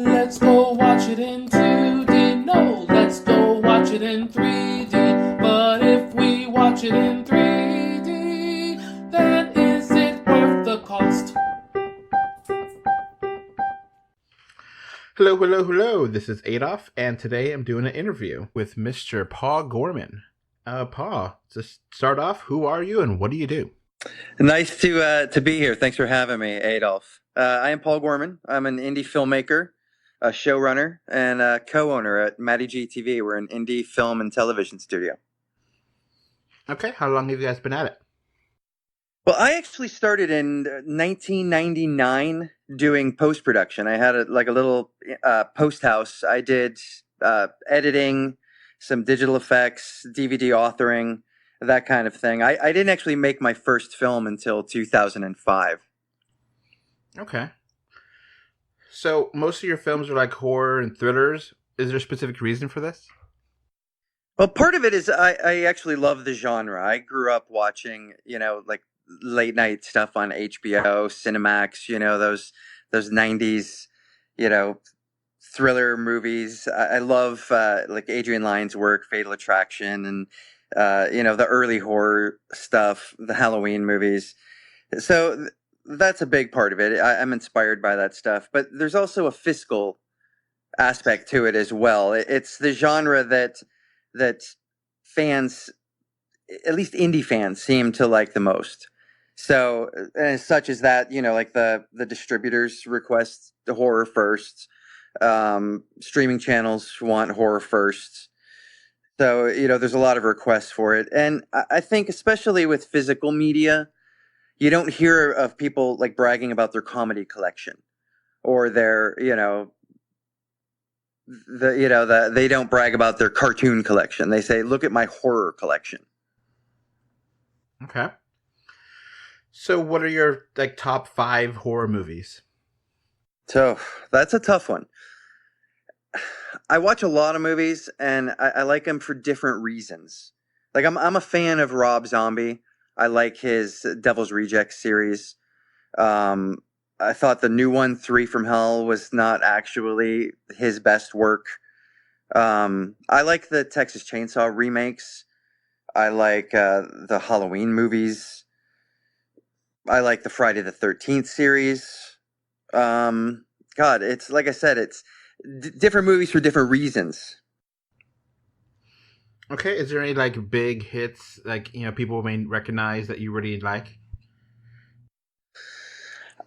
Let's go watch it in 2D. No, let's go watch it in 3D. But if we watch it in 3D, then is it worth the cost? Hello, hello, hello. This is Adolph, and today I'm doing an interview with Mr. Paul Gorman. Paul, to start off, who are you and what do you do? Nice to be here. Thanks for having me, Adolph. I am Paul Gorman. I'm an indie filmmaker, a showrunner, and a co-owner at MaddyGTV. We're an indie film and television studio. Okay, how long have you guys been at it? Well, I actually started in 1999 doing post-production. I had a little post house. I did editing, some digital effects, DVD authoring, that kind of thing. I didn't actually make my first film until 2005. Okay. So most of your films are like horror and thrillers. Is there a specific reason for this? Well, part of it is I actually love the genre. I grew up watching, like late night stuff on HBO, Cinemax, those 90s, thriller movies. I love like Adrian Lyne's work, Fatal Attraction, and the early horror stuff, the Halloween movies. So that's a big part of it. I'm inspired by that stuff. But there's also a fiscal aspect to it as well. It's the genre that fans, at least indie fans, seem to like the most. So, such as that, like the distributors request the horror first. Streaming channels want horror first. So, there's a lot of requests for it. And I think especially with physical media, you don't hear of people like bragging about their comedy collection or their, they don't brag about their cartoon collection. They say, look at my horror collection. Okay. So what are your like top 5 horror movies? So that's a tough one. I watch a lot of movies, and I like them for different reasons. Like I'm a fan of Rob Zombie. I like his Devil's Rejects series. I thought the new one, 3 from Hell, was not actually his best work. I like the Texas Chainsaw remakes. I like the Halloween movies. I like the Friday the 13th series. God, it's like I said, it's different movies for different reasons. Okay, is there any like big hits like people may recognize that you really like?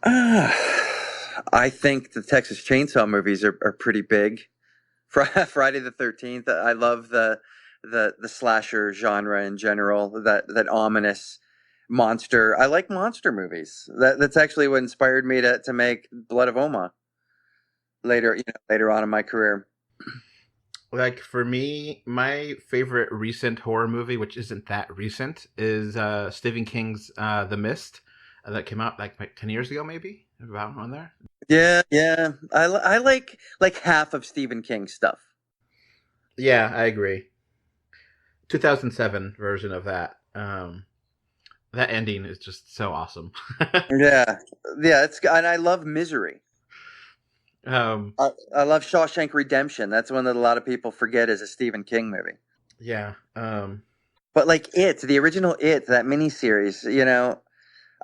I think the Texas Chainsaw movies are pretty big. Friday the 13th. I love the slasher genre in general. That ominous monster. I like monster movies. That's actually what inspired me to make Blood of Omar later on in my career. Like for me, my favorite recent horror movie, which isn't that recent, is Stephen King's The Mist that came out like 10 years ago, maybe about on there. Yeah. I like half of Stephen King's stuff. Yeah, I agree. 2007 version of that. That ending is just so awesome. Yeah. And I love Misery. I love Shawshank Redemption. That's one that a lot of people forget is a Stephen King movie. Yeah. But like the original It, that miniseries,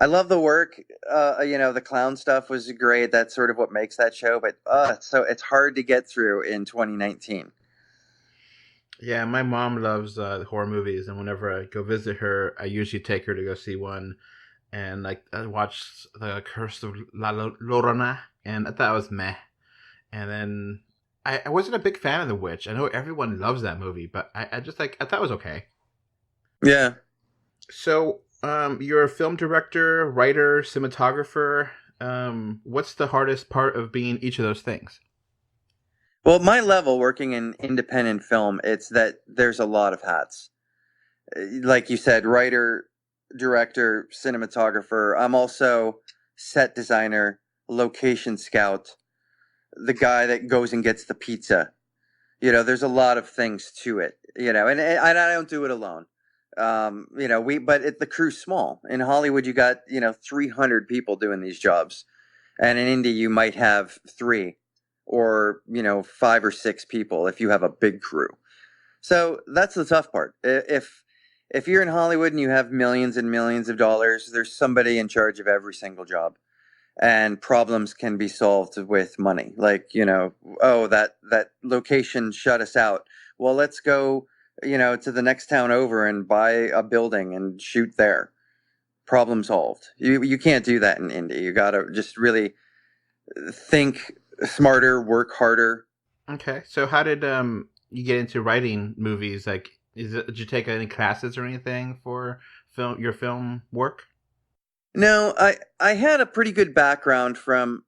I love the work. The clown stuff was great. That's sort of what makes that show. But it's hard to get through in 2019. Yeah, my mom loves horror movies, and whenever I go visit her, I usually take her to go see one. And like I watched The Curse of La Llorona, and I thought it was meh. And then I wasn't a big fan of The Witch. I know everyone loves that movie, but I just I thought it was okay. Yeah. So you're a film director, writer, cinematographer. What's the hardest part of being each of those things? Well, my level working in independent film, it's that there's a lot of hats. Like you said, writer, director, cinematographer. I'm also set designer, location scout, the guy that goes and gets the pizza. There's a lot of things to it, and I don't do it alone. The crew's small. In Hollywood, you got, 300 people doing these jobs. And in India, you might have 3 or 5 or 6 people if you have a big crew. So that's the tough part. If you're in Hollywood and you have millions and millions of dollars, there's somebody in charge of every single job, and problems can be solved with money. Like, oh, that location shut us out. Well, let's go, to the next town over and buy a building and shoot there. Problem solved. You can't do that in indie. You got to just really think smarter, work harder. Okay. So how did you get into writing movies? Like, did you take any classes or anything for your film work? No, I had a pretty good background from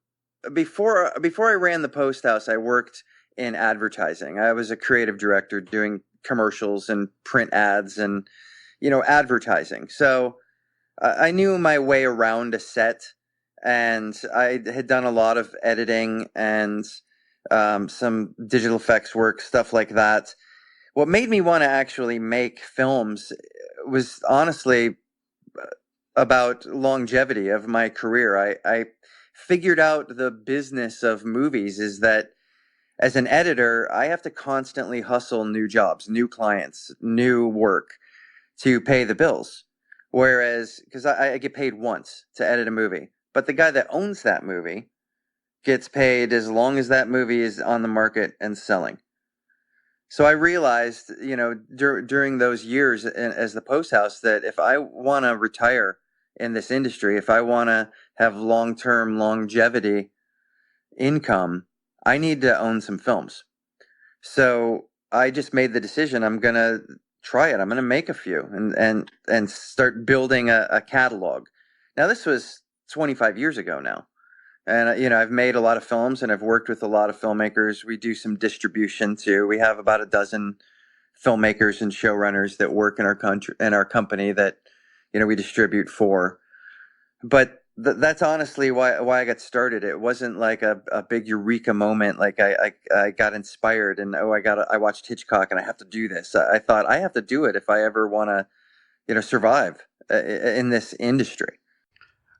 before I ran the Post House. I worked in advertising. I was a creative director doing commercials and print ads and advertising. So I knew my way around a set, and I had done a lot of editing and some digital effects work, stuff like that. What made me want to actually make films was honestly about longevity of my career. I figured out the business of movies is that as an editor, I have to constantly hustle new jobs, new clients, new work to pay the bills. Whereas, because I get paid once to edit a movie, but the guy that owns that movie gets paid as long as that movie is on the market and selling. So I realized, during those years as the Post House, that if I want to retire in this industry, if I want to have long-term longevity income, I need to own some films. So I just made the decision, I'm going to try it. I'm going to make a few and start building a catalog. Now, this was 25 years ago now. And, I've made a lot of films and I've worked with a lot of filmmakers. We do some distribution too. We have about a dozen filmmakers and showrunners that work in our company that, we distribute for. But that's honestly why I got started. It wasn't like a big eureka moment. Like I got inspired and I watched Hitchcock and I have to do this. I thought I have to do it if I ever want to, survive in this industry.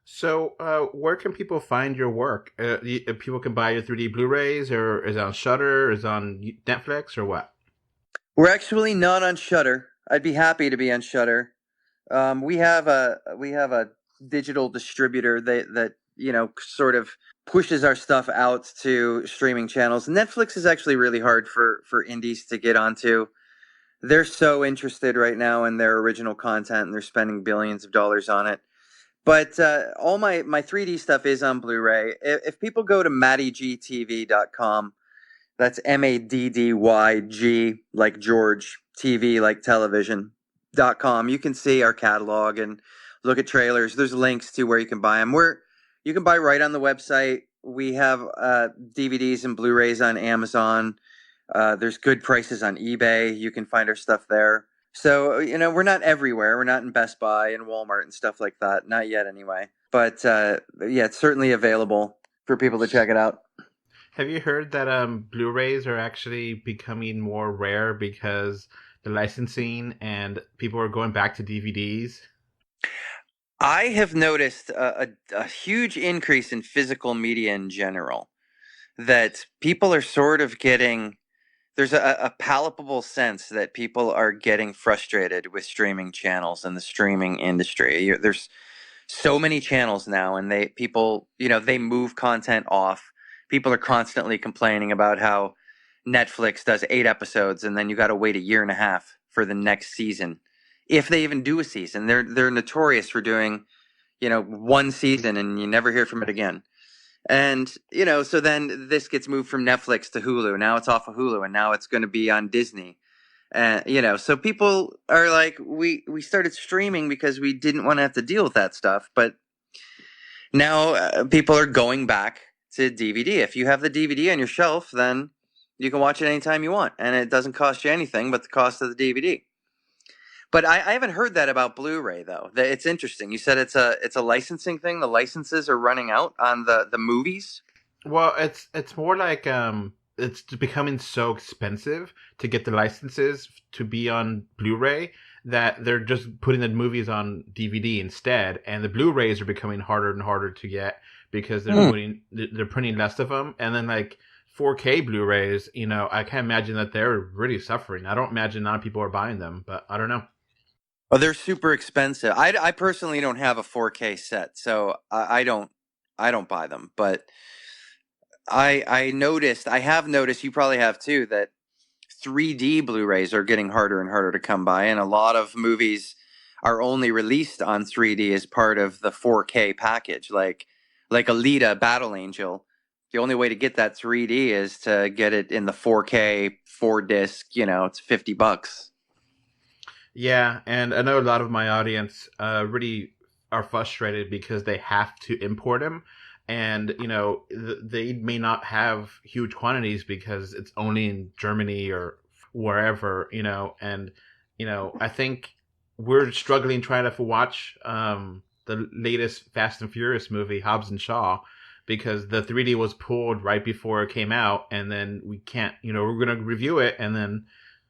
So, where can people find your work? People can buy your 3D Blu-rays, or is it on Shudder, is it on Netflix, or what? We're actually not on Shudder. I'd be happy to be on Shudder. We have a digital distributor that sort of pushes our stuff out to streaming channels. Netflix is actually really hard for indies to get onto. They're so interested right now in their original content, and they're spending billions of dollars on it. But all my 3D stuff is on Blu-ray. If people go to MaddyGTV.com, that's MADDYG like George, TV like television.com, you can see our catalog and look at trailers. There's links to where you can buy them. You can buy right on the website. We have DVDs and Blu-rays on Amazon. There's good prices on eBay. You can find our stuff there. So, we're not everywhere. We're not in Best Buy and Walmart and stuff like that. Not yet, anyway. But, it's certainly available for people to check it out. Have you heard that Blu-rays are actually becoming more rare because the licensing and people are going back to DVDs? I have noticed a huge increase in physical media in general. That people are sort of getting... There's a palpable sense that people are getting frustrated with streaming channels and the streaming industry. There's so many channels now, and they move content off. People are constantly complaining about how Netflix does 8 episodes, and then you got to wait a year and a half for the next season, if they even do a season. They're notorious for doing, one season, and you never hear from it again. And, so then this gets moved from Netflix to Hulu. Now it's off of Hulu, and now it's going to be on Disney. And, so people are like, we started streaming because we didn't want to have to deal with that stuff. But now people are going back to DVD. If you have the DVD on your shelf, then you can watch it anytime you want. And it doesn't cost you anything but the cost of the DVD. But I haven't heard that about Blu-ray, though. It's interesting. You said it's a licensing thing. The licenses are running out on the movies. Well, it's more like it's becoming so expensive to get the licenses to be on Blu-ray that they're just putting the movies on DVD instead, and the Blu-rays are becoming harder and harder to get because they're printing less of them, and then like 4K Blu-rays, I can't imagine that they're really suffering. I don't imagine a lot of people are buying them, but I don't know. Oh, they're super expensive. I personally don't have a 4K set, so I don't buy them. But I have noticed, you probably have too, that 3D Blu-rays are getting harder and harder to come by, and a lot of movies are only released on 3D as part of the 4K package, like Alita: Battle Angel. The only way to get that 3D is to get it in the 4K 4 disc. It's $50. Yeah, and I know a lot of my audience really are frustrated because they have to import them, and they may not have huge quantities because it's only in Germany or wherever, and I think we're struggling trying to watch the latest Fast and Furious movie, Hobbs and Shaw, because the 3D was pulled right before it came out, and then we can't, we're gonna review it, and then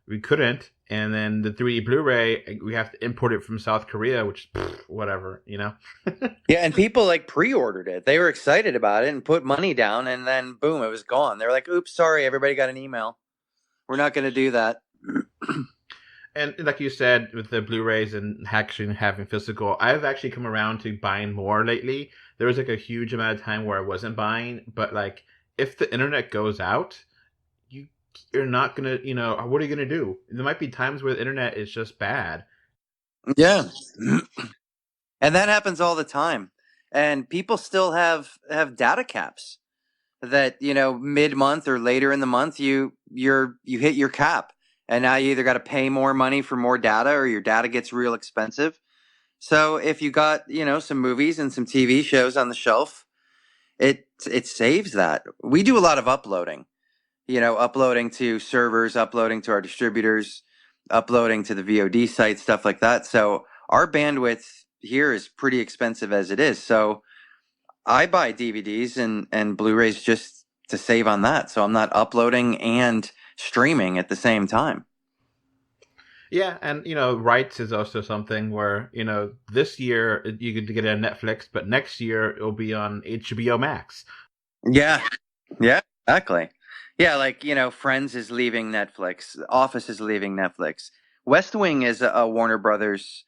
we couldn't, and then the 3D Blu-ray, we have to import it from South Korea, which whatever. Yeah, and people like pre-ordered it. They were excited about it and put money down, and then boom, it was gone. They were like, "Oops, sorry, everybody got an email. We're not going to do that." And like you said, with the Blu-rays and actually having physical, I've actually come around to buying more lately. There was like a huge amount of time where I wasn't buying, but like if the internet goes out, you're not gonna, what are you gonna do? There might be times where the internet is just bad. Yeah. And that happens all the time. And people still have data caps that, mid-month or later in the month you hit your cap. And now you either got to pay more money for more data or your data gets real expensive. So if you got, some movies and some TV shows on the shelf, it saves that. We do a lot of uploading. Uploading to servers, uploading to our distributors, uploading to the VOD site, stuff like that. So our bandwidth here is pretty expensive as it is. So I buy DVDs and Blu-rays just to save on that. So I'm not uploading and streaming at the same time. Yeah, and rights is also something where this year you get to get it on Netflix, but next year it'll be on HBO Max. Yeah, exactly. Yeah, like Friends is leaving Netflix, Office is leaving Netflix. West Wing is a Warner Brothers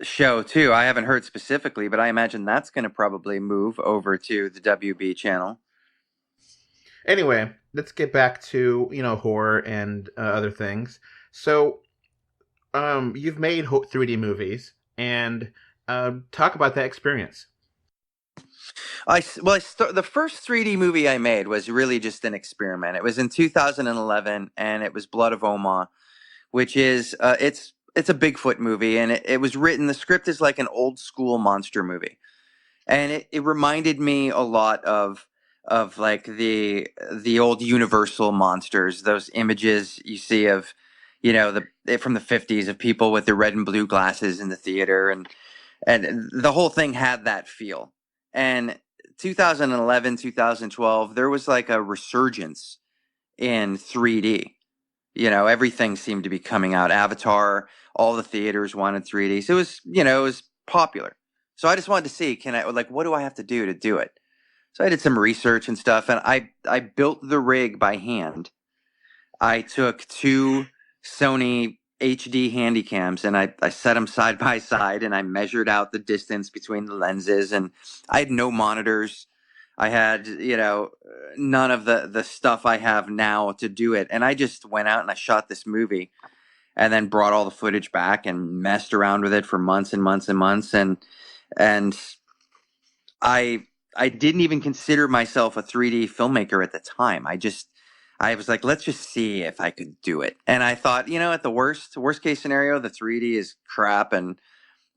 show too. I haven't heard specifically, but I imagine that's going to probably move over to the WB channel. Anyway, let's get back to horror and other things. So, you've made 3D movies, and talk about that experience. The first 3D movie I made was really just an experiment. It was in 2011, and it was Blood of Omar, which is it's a Bigfoot movie, and it was written. The script is like an old school monster movie, and it reminded me a lot of like the old Universal monsters, those images you see of from the 50s of people with the red and blue glasses in the theater, and the whole thing had that feel. And 2011, 2012, there was like a resurgence in 3D. Everything seemed to be coming out. Avatar, all the theaters wanted 3D. So it was popular. So I just wanted to see, what do I have to do it? So I did some research and stuff, and I built the rig by hand. I took two Sony HD handycams and I set them side by side, and I measured out the distance between the lenses, and I had no monitors. I had, none of the stuff I have now to do it. And I just went out and I shot this movie and then brought all the footage back and messed around with it for months and months and months. And I didn't even consider myself a 3D filmmaker at the time. I was like, let's just see if I could do it. And I thought, at the worst case scenario, the 3D is crap and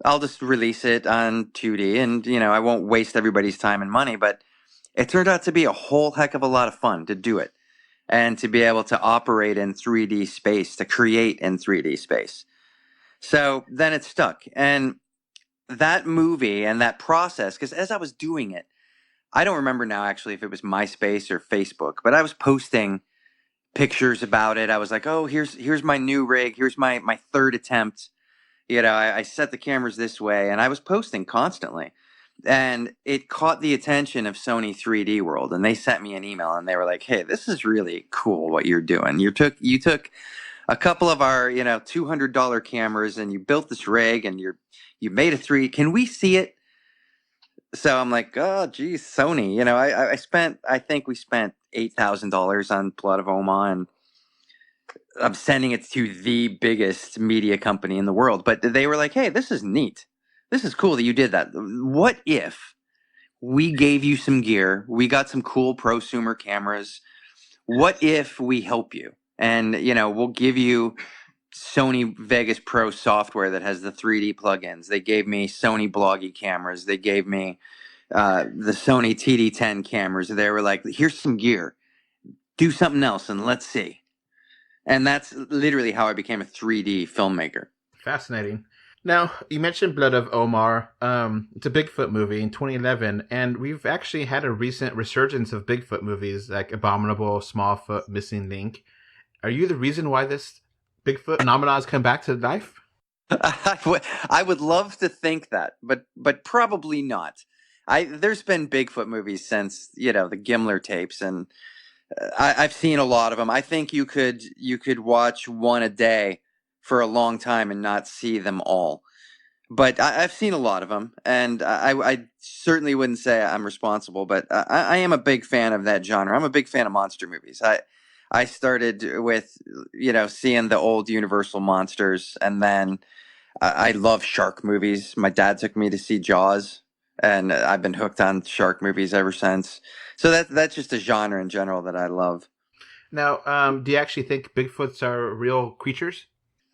I'll just release it on 2D and, I won't waste everybody's time and money. But it turned out to be a whole heck of a lot of fun to do it and to be able to operate in 3D space, to create in 3D space. So then it stuck. And that movie and that process, because as I was doing it, I don't remember now actually if it was MySpace or Facebook, but I was posting pictures about it. I was like, oh, here's my new rig. Here's my third attempt. I set the cameras this way, and I was posting constantly. And it caught the attention of Sony 3D World, and they sent me an email, and they were like, "Hey, this is really cool what you're doing. You took a couple of our $200 cameras, and you built this rig, and you made a 3. Can we see it?" So I'm like, "Oh, geez, Sony." I think we spent $8,000 on Blood of Omar, and I'm sending it to the biggest media company in the world. But they were like, "Hey, this is neat. This is cool that you did that. What if we gave you some gear? We got some cool prosumer cameras. What if we help you? And, we'll give you Sony Vegas Pro software that has the 3D plugins. They gave me Sony Bloggy cameras. They gave me the Sony TD10 cameras. They were like, here's some gear. Do something else and let's see." And that's literally how I became a 3D filmmaker. Fascinating. Now, you mentioned Blood of Omar. It's a Bigfoot movie in 2011, and we've actually had a recent resurgence of Bigfoot movies like Abominable, Smallfoot, Missing Link. Are you the reason why this Bigfoot phenomenon has come back to life? I would love to think that, but probably not. There's been Bigfoot movies since the Gimler tapes, and I've seen a lot of them. I think you could watch one a day for a long time and not see them all. But I've seen a lot of them, and I certainly wouldn't say I'm responsible. But I am a big fan of that genre. I'm a big fan of monster movies. I started with seeing the old Universal monsters, and then I love shark movies. My dad took me to see Jaws, and I've been hooked on shark movies ever since. So that's just a genre in general that I love. Now, do you actually think Bigfoots are real creatures?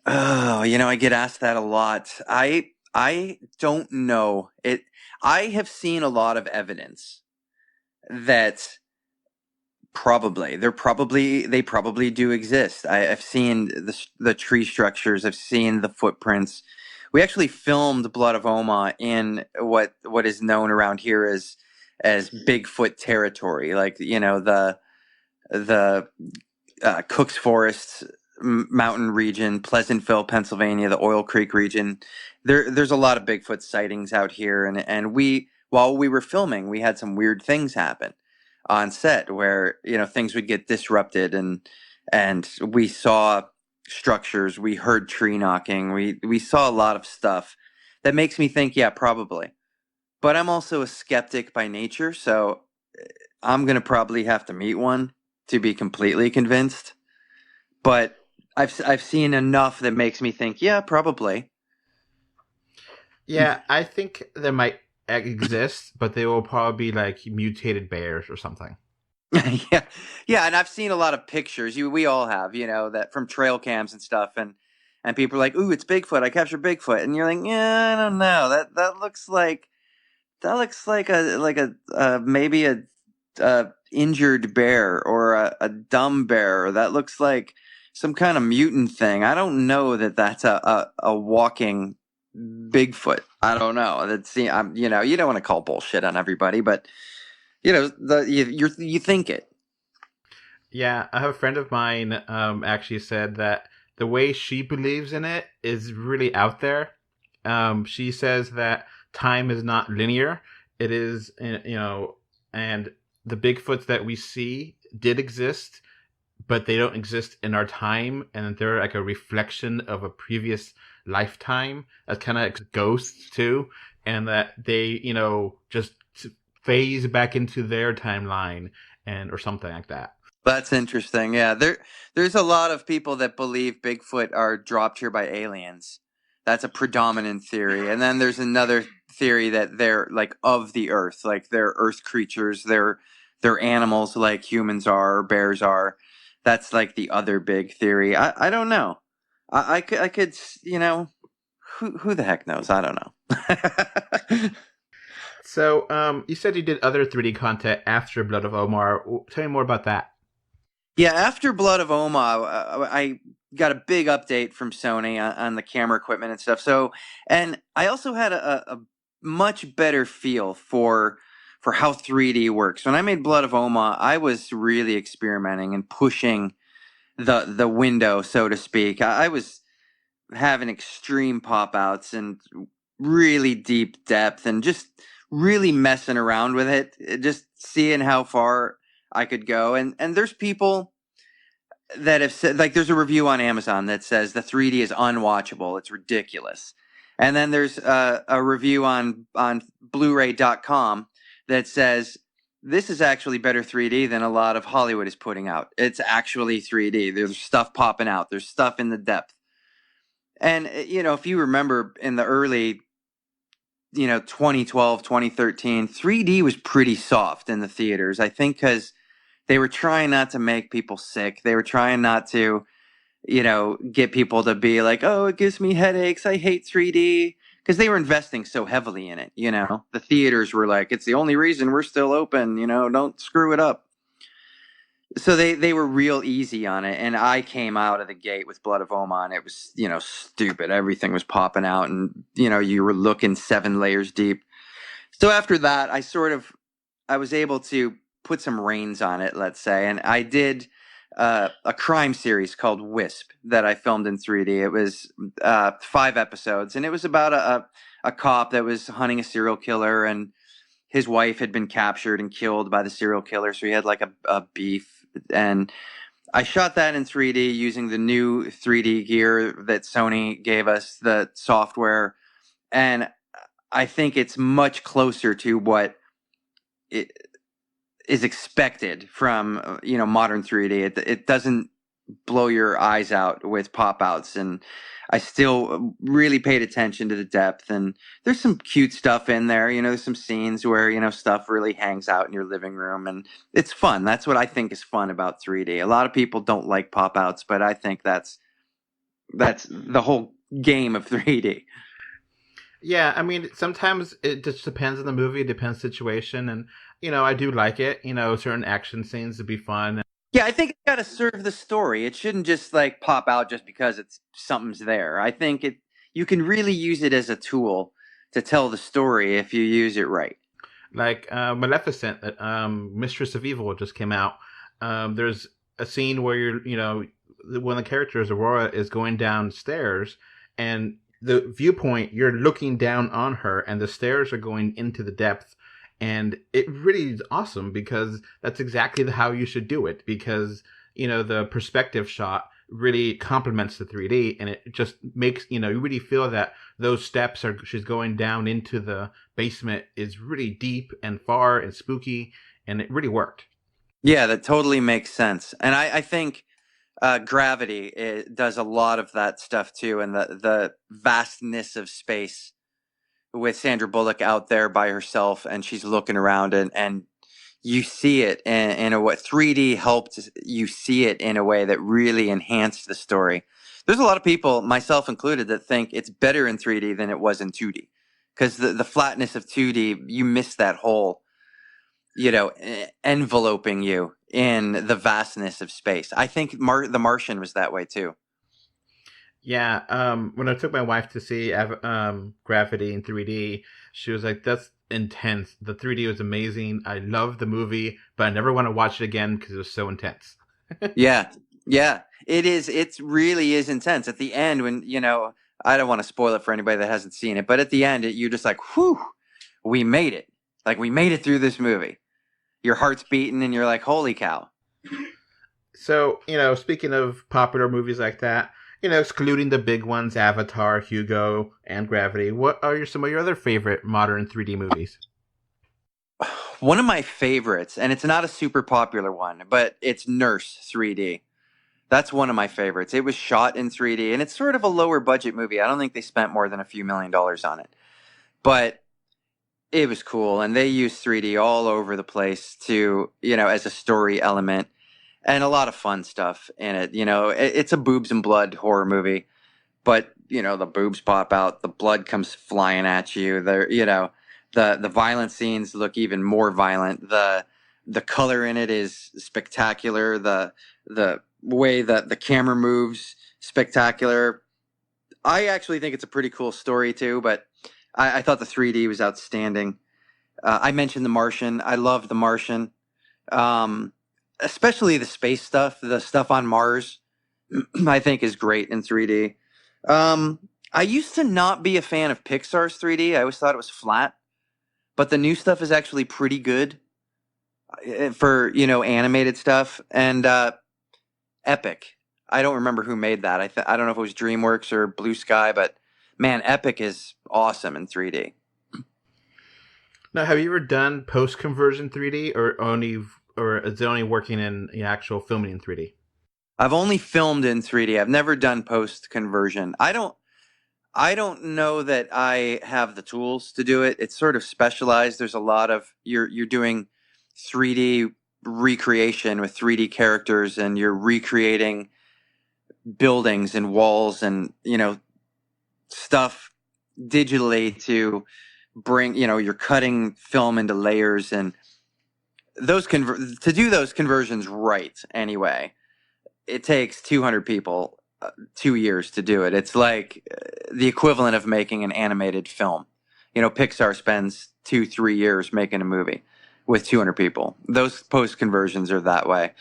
Oh, I get asked that a lot. I don't know. I have seen a lot of evidence that they probably do exist. I've seen the tree structures. I've seen the footprints. We actually filmed Blood of Omar in what is known around here as Bigfoot territory, like the Cook's Forest mountain region, Pleasantville, Pennsylvania, the Oil Creek region. There's a lot of Bigfoot sightings out here, and while we were filming, we had some weird things happen on set where things would get disrupted, and we saw structures, we heard tree knocking, we saw a lot of stuff that makes me think, yeah, probably. But I'm also a skeptic by nature, so I'm gonna probably have to meet one to be completely convinced. But I've seen enough that makes me think, yeah, probably. Yeah, I think there might exist, but they will probably be like mutated bears or something. yeah, and I've seen a lot of pictures. We all have, that from trail cams and stuff, and people are like, "Ooh, it's Bigfoot! I captured Bigfoot," and you're like, "Yeah, I don't know. That looks like a maybe a injured bear or a dumb bear. Or that looks like some kind of mutant thing. I don't know that's a walking Bigfoot. I don't know. You don't want to call bullshit on everybody, but you think it." Yeah, I have a friend of mine actually said that the way she believes in it is really out there. She says that time is not linear. It is, and the Bigfoots that we see did exist, but they don't exist in our time, and they're like a reflection of a previous lifetime. That's kind of like ghosts too, and that they, just phase back into their timeline or something like that. That's interesting. Yeah, there's a lot of people that believe Bigfoot are dropped here by aliens. That's a predominant theory. And then there's another theory that they're like of the earth, like they're earth creatures. They're animals like humans are or bears are. That's like the other big theory. I don't know. I could who the heck knows? I don't know. So, you said you did other 3D content after Blood of Omar. Tell me more about that. Yeah, after Blood of Omar, I got a big update from Sony on the camera equipment and stuff. So, and I also had a much better feel for how 3D works. When I made Blood of Omar, I was really experimenting and pushing the window, so to speak. I was having extreme pop outs and really deep depth and just really messing around with it, just seeing how far I could go. And there's people that have said, like, there's a review on Amazon that says the 3D is unwatchable. It's ridiculous. And then there's a review on Blu-ray.com that says this is actually better 3D than a lot of Hollywood is putting out. It's actually 3D. There's stuff popping out. There's stuff in the depth. And, if you remember in the early, 2012, 2013, 3D was pretty soft in the theaters. I think because they were trying not to make people sick. They were trying not to, get people to be like, oh, it gives me headaches. I hate 3D. Because they were investing so heavily in it, The theaters were like, it's the only reason we're still open, don't screw it up. So they were real easy on it. And I came out of the gate with Blood of Omar, and it was, stupid. Everything was popping out, and, you were looking 7 layers deep. So after that, I was able to put some reins on it, let's say. And I did a crime series called Wisp that I filmed in 3D. It was 5 episodes, and it was about a cop that was hunting a serial killer, and his wife had been captured and killed by the serial killer. So he had like a beef. And I shot that in 3D using the new 3D gear that Sony gave us, the software. And I think it's much closer to what it is expected from, modern 3D. It doesn't blow your eyes out with pop outs. And I still really paid attention to the depth, and there's some cute stuff in there. There's some scenes where, stuff really hangs out in your living room, and it's fun. That's what I think is fun about 3D. A lot of people don't like pop outs, but I think that's the whole game of 3D. Yeah, I mean, sometimes it just depends on the movie, it depends situation, and, I do like it. Certain action scenes would be fun. Yeah, I think it's got to serve the story. It shouldn't just like pop out just because something's there. I think you can really use it as a tool to tell the story if you use it right. Like Maleficent, Mistress of Evil just came out. There's a scene where one of the characters, Aurora, is going downstairs, and the viewpoint, you're looking down on her, and the stairs are going into the depth. And it really is awesome because that's exactly how you should do it, because, the perspective shot really complements the 3D, and it just makes, you really feel that those steps she's going down into the basement is really deep and far and spooky, and it really worked. Yeah, that totally makes sense. And I think Gravity does a lot of that stuff too, and the vastness of space with Sandra Bullock out there by herself, and she's looking around, and you see it in a way. 3D helped you see it in a way that really enhanced the story. There's a lot of people, myself included, that think it's better in 3D than it was in 2D, because the flatness of 2D, you miss that whole, enveloping you in the vastness of space. I think The Martian was that way too. Yeah, when I took my wife to see Gravity in 3D, she was like, that's intense. The 3D was amazing. I love the movie, but I never want to watch it again because it was so intense. Yeah. It is. It really is intense. At the end, when, I don't want to spoil it for anybody that hasn't seen it, but at the end, you're just like, whew, we made it. Like, we made it through this movie. Your heart's beating and you're like, holy cow. So, speaking of popular movies like that, excluding the big ones, Avatar, Hugo, and Gravity, what are some of your other favorite modern 3D movies? One of my favorites, and it's not a super popular one, but it's Nurse 3D. That's one of my favorites. It was shot in 3D, and it's sort of a lower budget movie. I don't think they spent more than a few $1 million on it. But it was cool, and they used 3D all over the place to, as a story element. And a lot of fun stuff in it. It's a boobs and blood horror movie, but the boobs pop out, the blood comes flying at you. The violent scenes look even more violent. The color in it is spectacular. The way that the camera moves, spectacular. I actually think it's a pretty cool story too, but I thought the 3D was outstanding. I mentioned The Martian. I love The Martian. Especially the space stuff, the stuff on Mars, I think is great in 3D. I used to not be a fan of Pixar's 3D. I always thought it was flat. but the new stuff is actually pretty good for, animated stuff. And Epic. I don't remember who made that. I don't know if it was DreamWorks or Blue Sky, but man, Epic is awesome in 3D. Now, have you ever done post-conversion 3D or is it only working in the actual filming in 3D? I've only filmed in 3D. I've never done post-conversion. I don't know that I have the tools to do it. It's sort of specialized. There's a lot of you're doing 3D recreation with 3D characters, and you're recreating buildings and walls and stuff digitally to bring you're cutting film into layers, and to do those conversions right anyway, it takes 200 people 2 years to do it. It's like the equivalent of making an animated film. Pixar spends 2-3 years making a movie with 200 people. Those post conversions are that way.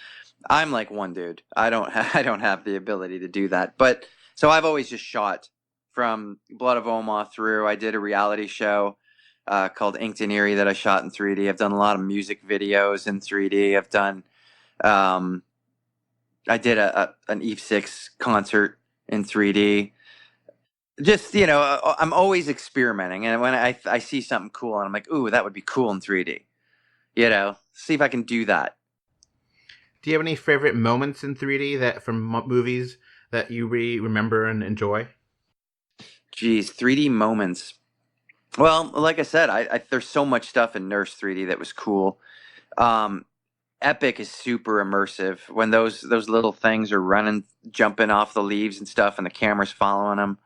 I'm like one dude. I don't have the ability to do that. But so I've always just shot from Blood of Omar through. I did a reality show called Inked and Eerie that I shot in 3D. I've done a lot of music videos in 3D. I've done I did an Eve 6 concert in 3D. Just, I'm always experimenting. And when I see something cool and I'm like, ooh, that would be cool in 3D. See if I can do that. Do you have any favorite moments in 3D that from movies that you remember and enjoy? Geez, 3D moments. Well, like I said, there's so much stuff in Nurse 3D that was cool. Epic is super immersive when those little things are running, jumping off the leaves and stuff, and the camera's following them.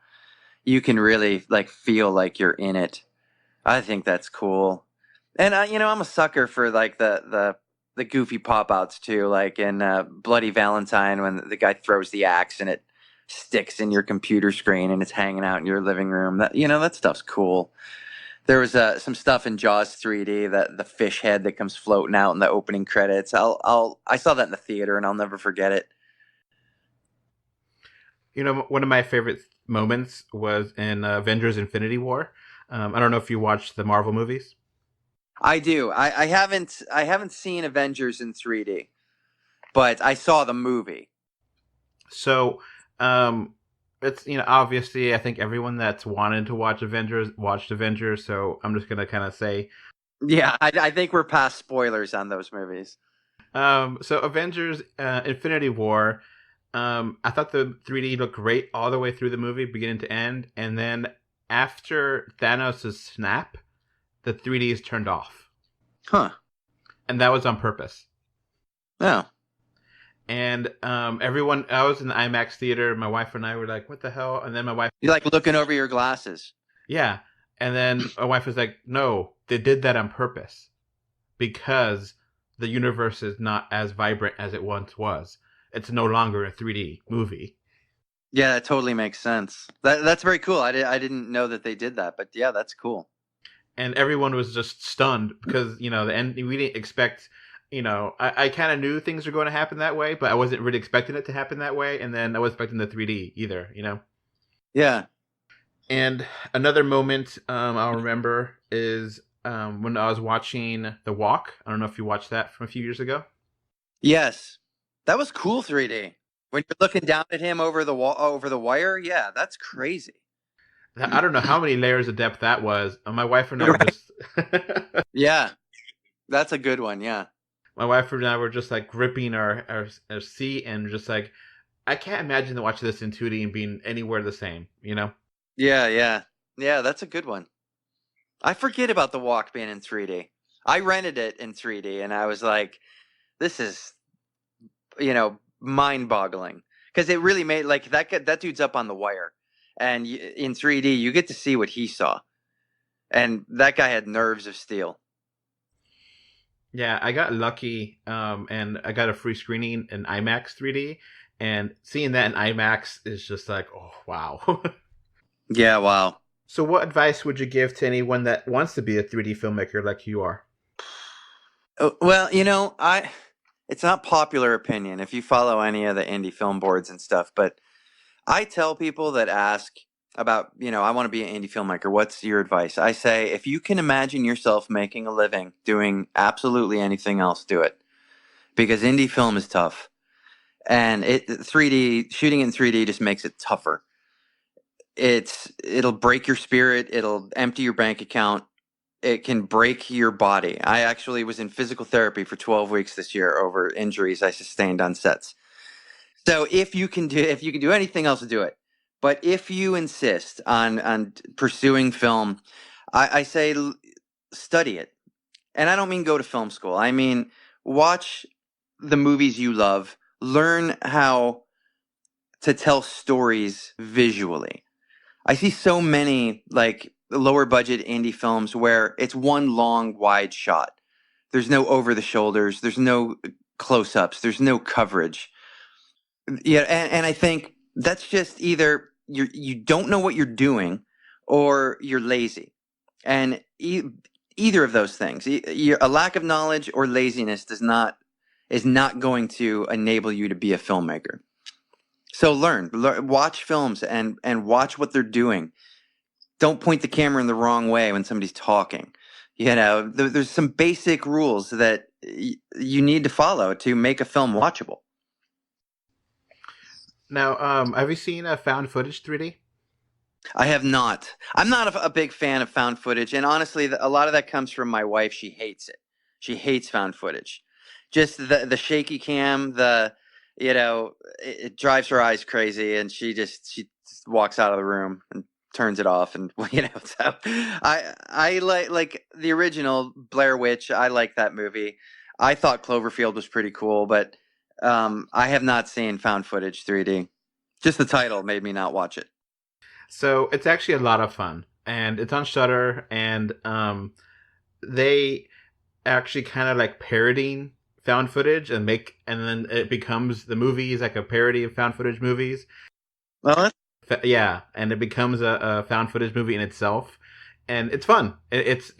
You can really feel like you're in it. I think that's cool. And I'm a sucker for the goofy pop outs too, like in Bloody Valentine when the guy throws the axe and it sticks in your computer screen and it's hanging out in your living room. That stuff's cool. There was some stuff in Jaws 3D, that the fish head that comes floating out in the opening credits. I saw that in the theater and I'll never forget it. One of my favorite moments was in Avengers Infinity War. I don't know if you watched the Marvel movies. I do. I haven't seen Avengers in 3D, but I saw the movie. So, it's obviously I think everyone that's wanted to watch Avengers watched Avengers. So I'm just gonna kind of say, yeah, I think we're past spoilers on those movies. So Avengers Infinity War. I thought the 3D looked great all the way through the movie, beginning to end, and then after Thanos' snap, the 3D is turned off. Huh. And that was on purpose. Oh. And everyone, I was in the IMAX theater. My wife and I were like, what the hell? And then my wife... You're looking over your glasses. Yeah. And then my wife was like, no, they did that on purpose. Because the universe is not as vibrant as it once was. It's no longer a 3D movie. Yeah, that totally makes sense. That's very cool. I didn't know that they did that, but yeah, that's cool. And everyone was just stunned because, the end, we didn't expect, I kind of knew things were going to happen that way, but I wasn't really expecting it to happen that way. And then I wasn't expecting the 3D either, Yeah. And another moment I'll remember is when I was watching The Walk. I don't know if you watched that from a few years ago. Yes. That was cool 3D. When you're looking down at him over the wire, yeah, that's crazy. I don't know how many layers of depth that was. My wife and I were just... Yeah, that's a good one, yeah. My wife and I were just gripping our seat and just I can't imagine watching this in 2D and being anywhere the same, Yeah, yeah. Yeah, that's a good one. I forget about The Walk being in 3D. I rented it in 3D and I was like, this is, mind-boggling. Because it really made, that dude's up on the wire. And in 3D, you get to see what he saw. And that guy had nerves of steel. Yeah, I got lucky, and I got a free screening in IMAX 3D. And seeing that in IMAX is just oh, wow. Yeah, wow. So what advice would you give to anyone that wants to be a 3D filmmaker like you are? Well, it's not popular opinion if you follow any of the indie film boards and stuff, but I tell people that ask, about, I want to be an indie filmmaker. What's your advice? I say, if you can imagine yourself making a living doing absolutely anything else, do it. Because indie film is tough. And shooting in 3D just makes it tougher. It'll break your spirit. It'll empty your bank account. It can break your body. I actually was in physical therapy for 12 weeks this year over injuries I sustained on sets. So if you can do anything else, do it. But if you insist on pursuing film, I say study it. And I don't mean go to film school. I mean watch the movies you love. Learn how to tell stories visually. I see so many like lower budget indie films where it's one long wide shot. There's no over the shoulders. There's no close ups. There's no coverage. Yeah, and I think that's just either you don't know what you're doing or you're lazy, and either of those things, a lack of knowledge or laziness is not going to enable you to be a filmmaker. So learn, watch films and watch what they're doing. Don't point the camera in the wrong way when somebody's talking. There's some basic rules that you need to follow to make a film watchable. Now, have you seen found footage 3D? I have not. I'm not a big fan of found footage, and honestly, a lot of that comes from my wife. She hates it. She hates found footage. Just the shaky cam, it drives her eyes crazy, and she just walks out of the room and turns it off. And so I like the original Blair Witch. I like that movie. I thought Cloverfield was pretty cool, but I have not seen found footage 3D. Just the title made me not watch it. So it's actually a lot of fun, and it's on Shudder, and they actually kind of like parodying found footage and then it becomes the movie is like a parody of found footage movies. Well, yeah, and it becomes a found footage movie in itself, and it's fun. It's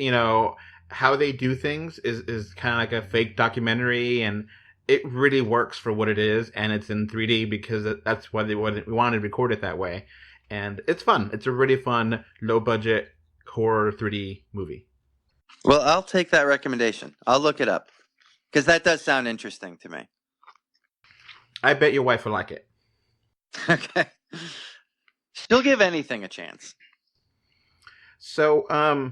how they do things is kind of like a fake documentary, and it really works for what it is, and it's in 3D because that's why we wanted to record it that way. And it's fun. It's a really fun, low-budget horror 3D movie. Well, I'll take that recommendation. I'll look it up. Because that does sound interesting to me. I bet your wife will like it. Okay. She'll give anything a chance. So,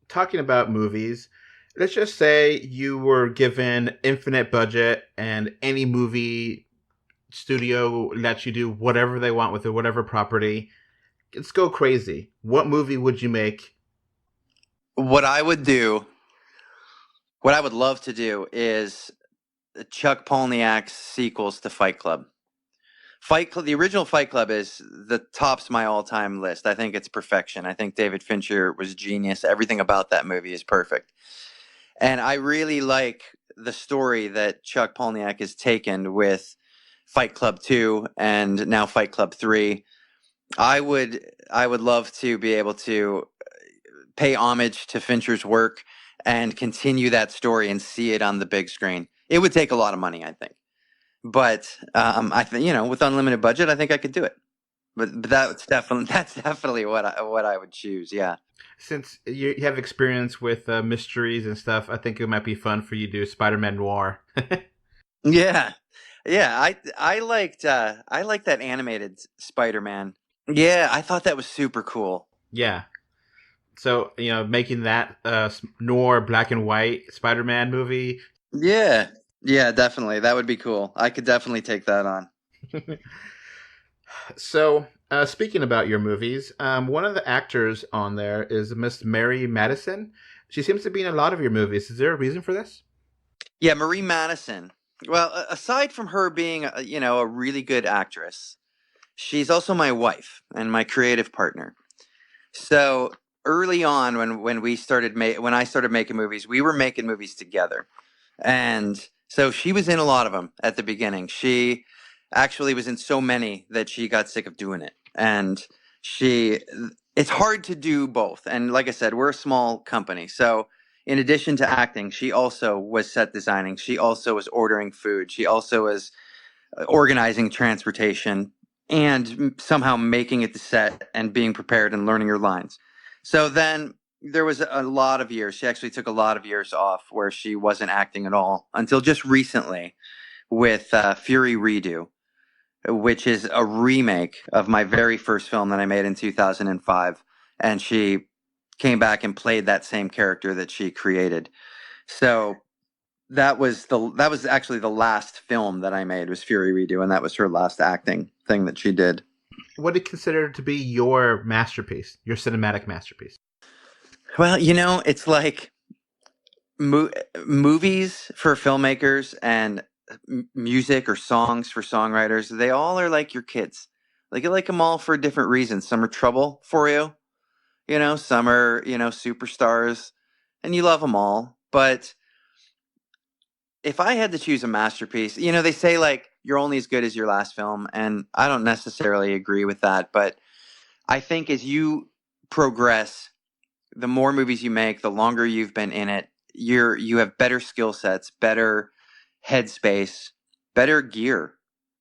talking about movies, let's just say you were given infinite budget and any movie studio lets you do whatever they want with it, whatever property. Let's go crazy. What movie would you make? What I would love to do is Chuck Palahniuk's sequels to Fight Club. The original Fight Club tops my all-time list. I think it's perfection. I think David Fincher was genius. Everything about that movie is perfect. And I really like the story that Chuck Palahniuk has taken with Fight Club 2 and now Fight Club 3. I would love to be able to pay homage to Fincher's work and continue that story and see it on the big screen. It would take a lot of money, I think. But I think with unlimited budget, I think I could do it. But that's definitely what I would choose. Yeah. Since you have experience with mysteries and stuff, I think it might be fun for you to do Spider-Man Noir. Yeah. I liked that animated Spider-Man. Yeah, I thought that was super cool. Yeah. So, making that noir black and white Spider-Man movie. Yeah, definitely. That would be cool. I could definitely take that on. So, speaking about your movies, one of the actors on there is Miss Mary Madison. She seems to be in a lot of your movies. Is there a reason for this? Yeah, Marie Madison. Well, aside from her being, a really good actress, she's also my wife and my creative partner. So early on, when I started making movies, we were making movies together, and so she was in a lot of them at the beginning. She actually was in so many that she got sick of doing it, and it's hard to do both. And like I said, we're a small company, so. In addition to acting, she also was set designing. She also was ordering food. She also was organizing transportation. and somehow making it to set and being prepared and learning your lines. So then there was a lot of years. She actually took a lot of years off where she wasn't acting at all until just recently with Fury Redo, which is a remake of my very first film that I made in 2005. And she came back and played that same character that she created. So that was actually the last film that I made, was Fury Redo, and that was her last acting thing that she did. What do you consider to be your masterpiece, your cinematic masterpiece? Well, it's like movies for filmmakers and music or songs for songwriters. They all are like your kids. Like, you like them all for different reasons. Some are trouble for you, some are, superstars, and you love them all. But if I had to choose a masterpiece, they say like you're only as good as your last film, and I don't necessarily agree with that. But I think as you progress, the more movies you make, the longer you've been in it, you have better skill sets, better headspace, better gear.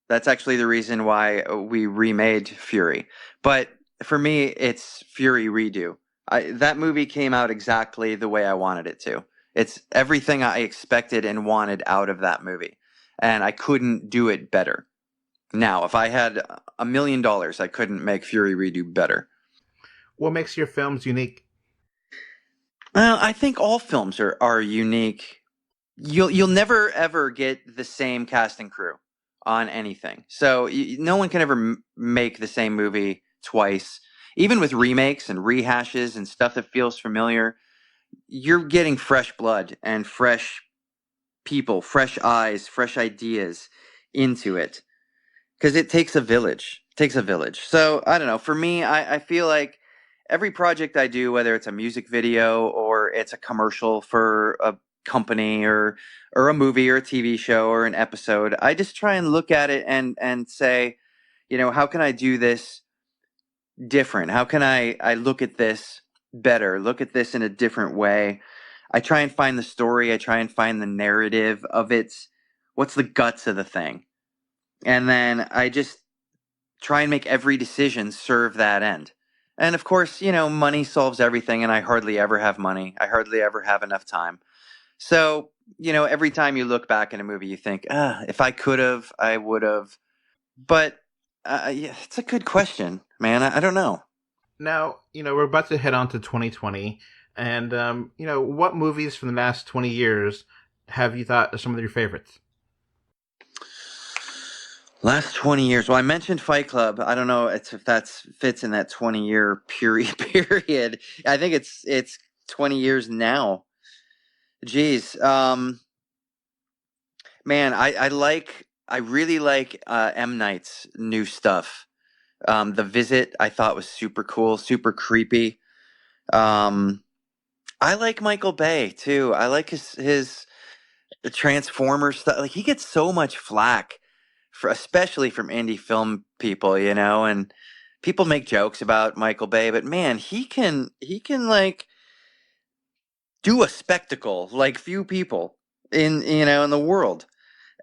That's actually the reason why we remade Fury. But for me, it's Fury Redo. That movie came out exactly the way I wanted it to. It's everything I expected and wanted out of that movie. And I couldn't do it better. Now, if I had $1 million, I couldn't make Fury Redo better. What makes your films unique? Well, I think all films are unique. You'll never ever get the same cast and crew on anything. So no one can ever make the same movie twice. Even with remakes and rehashes and stuff that feels familiar, you're getting fresh blood and fresh people, fresh eyes, fresh ideas into it. Because it takes a village. It takes a village. So, I don't know. For me, I feel like every project I do, whether it's a music video or it's a commercial for a company or a movie or a TV show or an episode, I just try and look at it and say, how can I do this different? How can I look at this better? Look at this in a different way. I try and find the story. I try and find the narrative of it. What's the guts of the thing? And then I just try and make every decision serve that end. And of course, money solves everything, and I hardly ever have money. I hardly ever have enough time. So, every time you look back in a movie, you think, if I could have, I would have. But yeah, it's a good question, man. I don't know. Now, we're about to head on to 2020. And, what movies from the last 20 years have you thought are some of your favorites? Last 20 years. Well, I mentioned Fight Club. I don't know if that fits in that 20-year period. I think it's 20 years now. Jeez. Man, I really like M. Night's new stuff. The Visit, I thought, was super cool, super creepy. I like Michael Bay too. I like his Transformers stuff. Like, he gets so much flack, especially from indie film people, and people make jokes about Michael Bay, but man, he can like do a spectacle like few people in the world.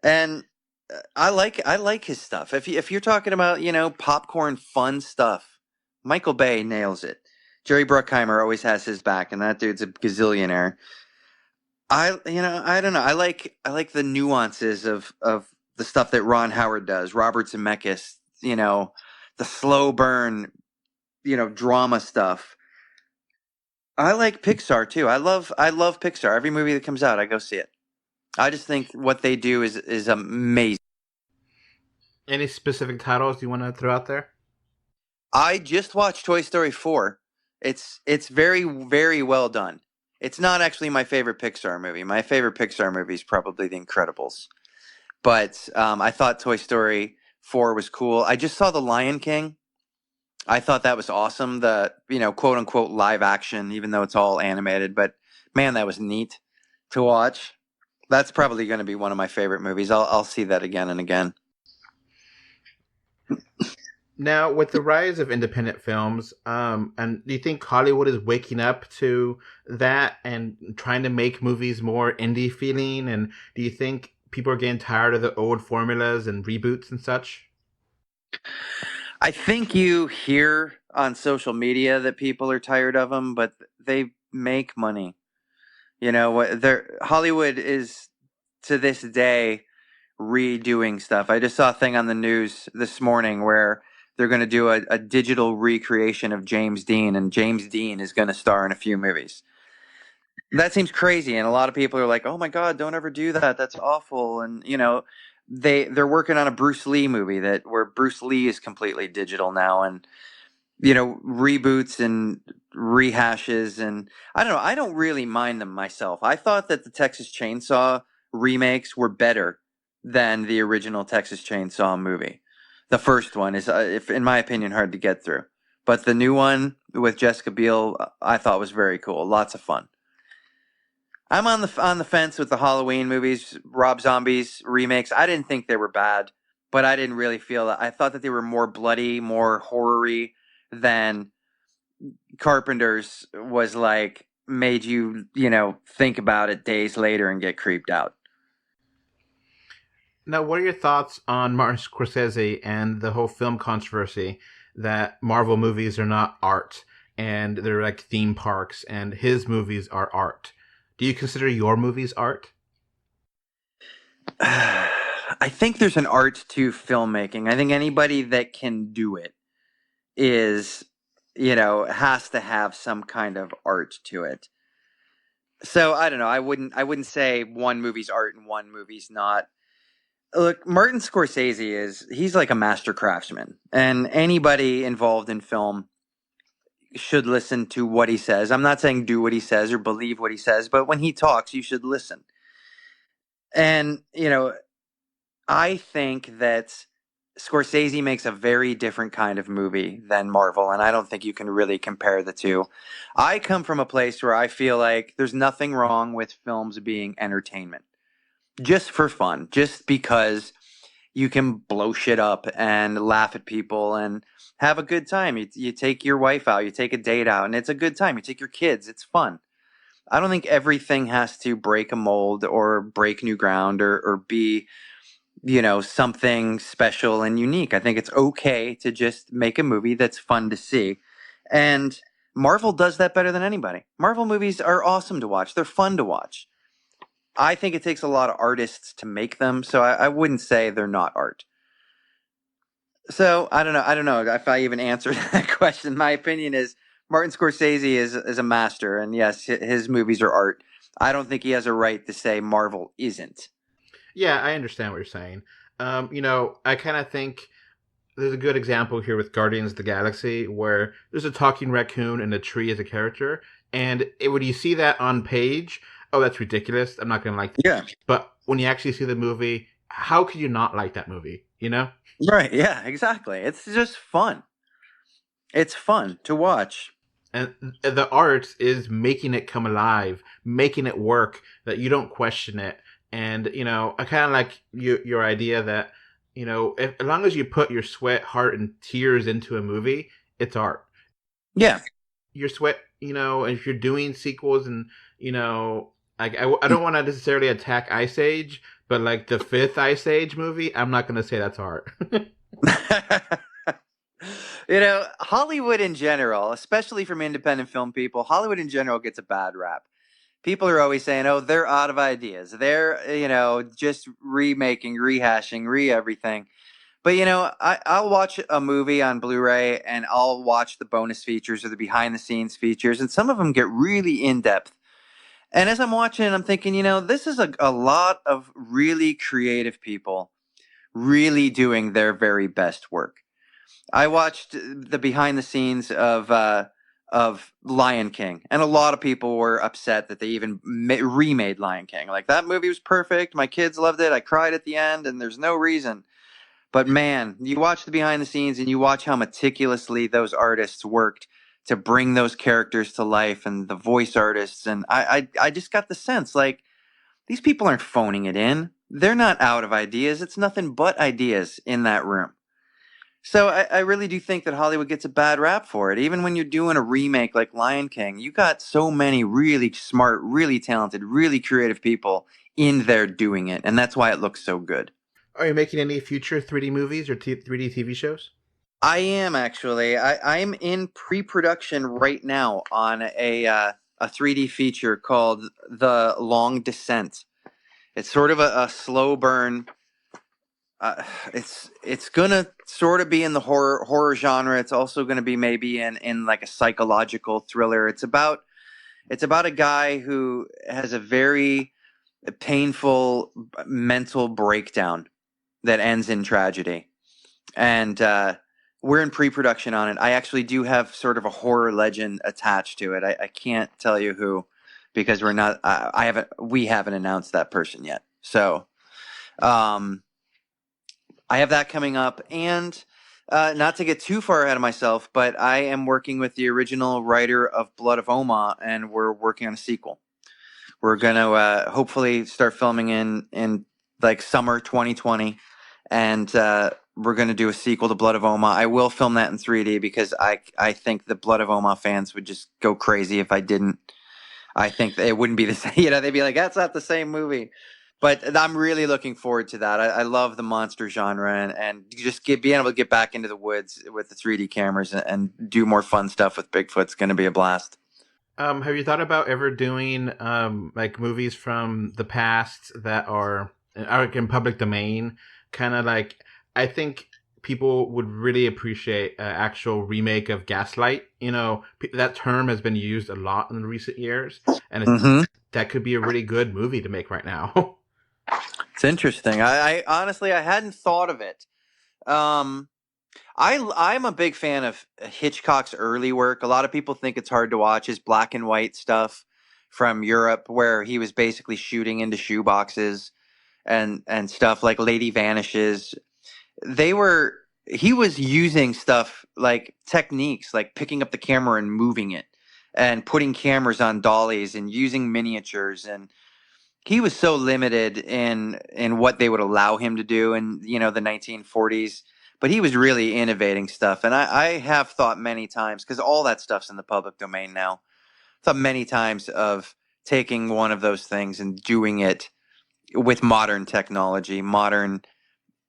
And I like his stuff. If you're talking about, popcorn fun stuff, Michael Bay nails it. Jerry Bruckheimer always has his back, and that dude's a gazillionaire. I don't know. I like the nuances of the stuff that Ron Howard does, Robert Zemeckis, the slow burn, drama stuff. I like Pixar too. I love Pixar. Every movie that comes out, I go see it. I just think what they do is amazing. Any specific titles you want to throw out there? I just watched Toy Story 4. It's very, very well done. It's not actually my favorite Pixar movie. My favorite Pixar movie is probably The Incredibles. But I thought Toy Story 4 was cool. I just saw The Lion King. I thought that was awesome. The, quote unquote live action, even though it's all animated. But man, that was neat to watch. That's probably going to be one of my favorite movies. I'll see that again and again. Now, with the rise of independent films, and do you think Hollywood is waking up to that and trying to make movies more indie feeling? And do you think people are getting tired of the old formulas and reboots and such? I think you hear on social media that people are tired of them, but they make money. You know what? Hollywood is to this day redoing stuff. I just saw a thing on the news this morning where they're going to do a digital recreation of James Dean, and James Dean is going to star in a few movies. That seems crazy, and a lot of people are like, "Oh my God, don't ever do that. That's awful." And they're working on a Bruce Lee movie where Bruce Lee is completely digital now, and reboots and rehashes, and I don't know. I don't really mind them myself. I thought that the Texas Chainsaw remakes were better than the original Texas Chainsaw movie. The first one is, if in my opinion, hard to get through, but the new one with Jessica Biel, I thought was very cool. Lots of fun. I'm on the fence with the Halloween movies, Rob Zombie's remakes. I didn't think they were bad, but I didn't really feel that. I thought that they were more bloody, more horror-y than Carpenter's was like made you, think about it days later and get creeped out. Now, what are your thoughts on Martin Scorsese and the whole film controversy that Marvel movies are not art and they're like theme parks and his movies are art? Do you consider your movies art? I think there's an art to filmmaking. I think anybody that can do it is, has to have some kind of art to it. So I don't know. I wouldn't say one movie's art and one movie's not. Look, Martin Scorsese he's like a master craftsman, and anybody involved in film should listen to what he says. I'm not saying do what he says or believe what he says, but when he talks, you should listen. And, I think that Scorsese makes a very different kind of movie than Marvel, and I don't think you can really compare the two. I come from a place where I feel like there's nothing wrong with films being entertainment, just for fun, just because you can blow shit up and laugh at people and have a good time. You take your wife out, you take a date out, and it's a good time. You take your kids, it's fun. I don't think everything has to break a mold or break new ground or be, something special and unique. I think it's okay to just make a movie that's fun to see. And Marvel does that better than anybody. Marvel movies are awesome to watch. They're fun to watch. I think it takes a lot of artists to make them, so I wouldn't say they're not art. So I don't know if I even answered that question. My opinion is Martin Scorsese is a master, and yes, his movies are art. I don't think he has a right to say Marvel isn't. Yeah, I understand what you're saying. I kind of think there's a good example here with Guardians of the Galaxy where there's a talking raccoon and a tree as a character, and when you see that on page, oh, that's ridiculous. I'm not going to like that. Yeah. But when you actually see the movie, how could you not like that movie, Right, yeah, exactly. It's just fun. It's fun to watch. And the art is making it come alive, making it work, that you don't question it. And, I kind of like your idea that, as long as you put your sweat, heart, and tears into a movie, it's art. Yeah. Your sweat, if you're doing sequels and, like I don't want to necessarily attack Ice Age, but like the 5th Ice Age movie, I'm not going to say that's art. Hollywood in general, especially from independent film people, Hollywood in general gets a bad rap. People are always saying, oh, they're out of ideas. They're, just remaking, rehashing, everything. But, I'll watch a movie on Blu-ray and I'll watch the bonus features or the behind-the-scenes features, and some of them get really in-depth. And as I'm watching, I'm thinking, this is a lot of really creative people really doing their very best work. I watched the behind the scenes of Lion King, and a lot of people were upset that they even remade Lion King. Like, that movie was perfect. My kids loved it. I cried at the end, and there's no reason. But man, you watch the behind the scenes and you watch how meticulously those artists worked to bring those characters to life, and the voice artists. And I just got the sense like these people aren't phoning it in. They're not out of ideas. It's nothing but ideas in that room. So I really do think that Hollywood gets a bad rap for it. Even when you're doing a remake like Lion King, you got so many really smart, really talented, really creative people in there doing it. And that's why it looks so good. Are you making any future 3D movies or 3D TV shows? I am actually. I'm in pre-production right now on a 3D feature called The Long Descent. It's sort of a slow burn. It's gonna sort of be in the horror genre. It's also gonna be maybe in like a psychological thriller. It's about a guy who has a very painful mental breakdown that ends in tragedy, and we're in pre-production on it. I actually do have sort of a horror legend attached to it. I can't tell you who, because we're not. We haven't announced that person yet. So. I have that coming up, and not to get too far ahead of myself, but I am working with the original writer of Blood of Omar, and we're working on a sequel. We're gonna hopefully start filming in like summer 2020, and we're gonna do a sequel to Blood of Omar. I will film that in 3D because I think the Blood of Omar fans would just go crazy if I didn't. I think it wouldn't be the same. They'd be like, "That's not the same movie." But I'm really looking forward to that. I love the monster genre, and just being able to get back into the woods with the 3D cameras and do more fun stuff with Bigfoot's going to be a blast. Have you thought about ever doing like movies from the past that are in public domain? Kind of like, I think people would really appreciate an actual remake of Gaslight. That term has been used a lot in recent years, and that could be a really good movie to make right now. It's interesting. I honestly I hadn't thought of it. I'm a big fan of Hitchcock's early work. A lot of people think it's hard to watch his black and white stuff from Europe, where he was basically shooting into shoeboxes and stuff like Lady Vanishes. He was using stuff like techniques like picking up the camera and moving it and putting cameras on dollies and using miniatures, and he was so limited in what they would allow him to do in the 1940s, but he was really innovating stuff. And I have thought many times, because all that stuff's in the public domain now, thought many times of taking one of those things and doing it with modern technology, modern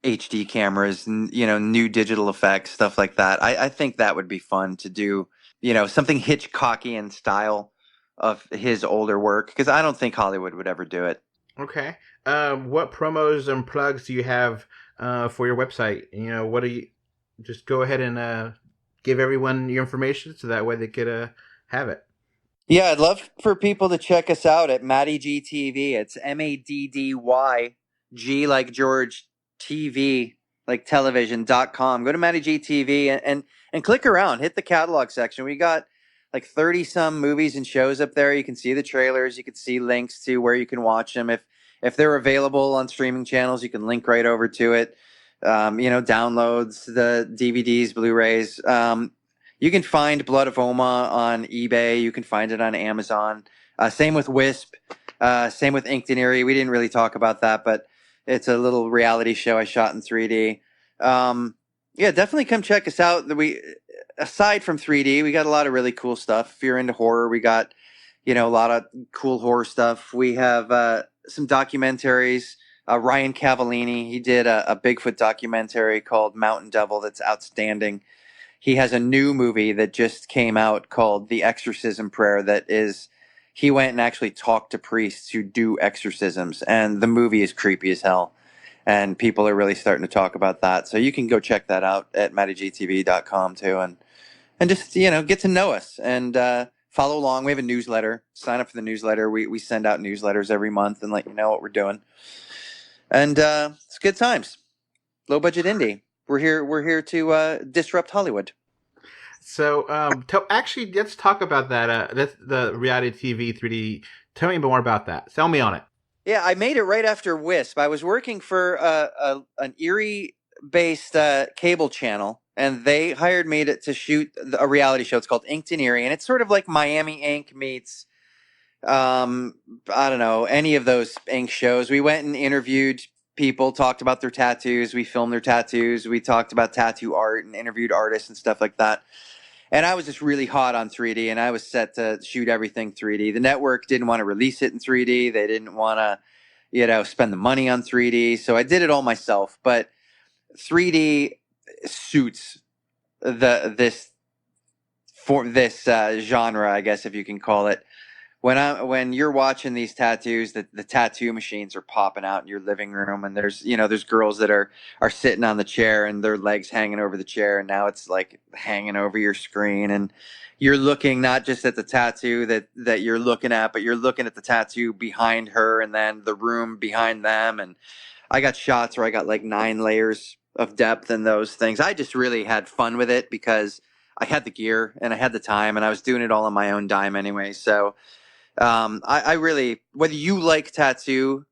HD cameras, new digital effects, stuff like that. I think that would be fun to do, something Hitchcockian style of his older work, because I don't think Hollywood would ever do it. Okay. What promos and plugs do you have for your website? What do you just go ahead and give everyone your information so that way they could have it? Yeah, I'd love for people to check us out at MaddyGTV. It's MaddyG like George, TV like television.com. Go to MaddyGTV and click around, hit the catalog section. We got like 30 some movies and shows up there. You can see the trailers. You can see links to where you can watch them. If they're available on streaming channels, you can link right over to it. Downloads, the DVDs, Blu-rays. You can find Blood of Omar on eBay. You can find it on Amazon. Same with Wisp. Same with Inked and Eerie. We didn't really talk about that, but it's a little reality show I shot in 3D. Yeah, definitely come check us out. Aside from 3D, we got a lot of really cool stuff. If you're into horror, we got, a lot of cool horror stuff. We have some documentaries. Ryan Cavallini, he did a Bigfoot documentary called Mountain Devil that's outstanding. He has a new movie that just came out called The Exorcism Prayer he went and actually talked to priests who do exorcisms, and the movie is creepy as hell. And people are really starting to talk about that. So you can go check that out at MaddyGTV.com too, and just, get to know us and follow along. We have a newsletter. Sign up for the newsletter. We send out newsletters every month and let you know what we're doing. And it's good times. Low budget indie. We're here to disrupt Hollywood. So, actually, let's talk about that. That's the reality TV 3D. Tell me more about that. Sell me on it. Yeah, I made it right after Wisp. I was working for an Erie-based cable channel, and they hired me to shoot a reality show. It's called Inked and Eerie, and it's sort of like Miami Ink meets, I don't know, any of those Ink shows. We went and interviewed people, talked about their tattoos. We filmed their tattoos. We talked about tattoo art and interviewed artists and stuff like that. And I was just really hot on 3D, and I was set to shoot everything 3D. The network didn't want to release it in 3D. They didn't want to, spend the money on 3D. So I did it all myself, but 3D suits this genre, I guess, if you can call it. When you're watching these tattoos, the tattoo machines are popping out in your living room, and there's girls that are sitting on the chair and their legs hanging over the chair, and now it's like hanging over your screen, and you're looking not just at the tattoo that you're looking at, but you're looking at the tattoo behind her, and then the room behind them. And I got shots where I got like 9 layers of depth in those things. I just really had fun with it because I had the gear and I had the time, and I was doing it all on my own dime anyway. So I really, whether you like tattoo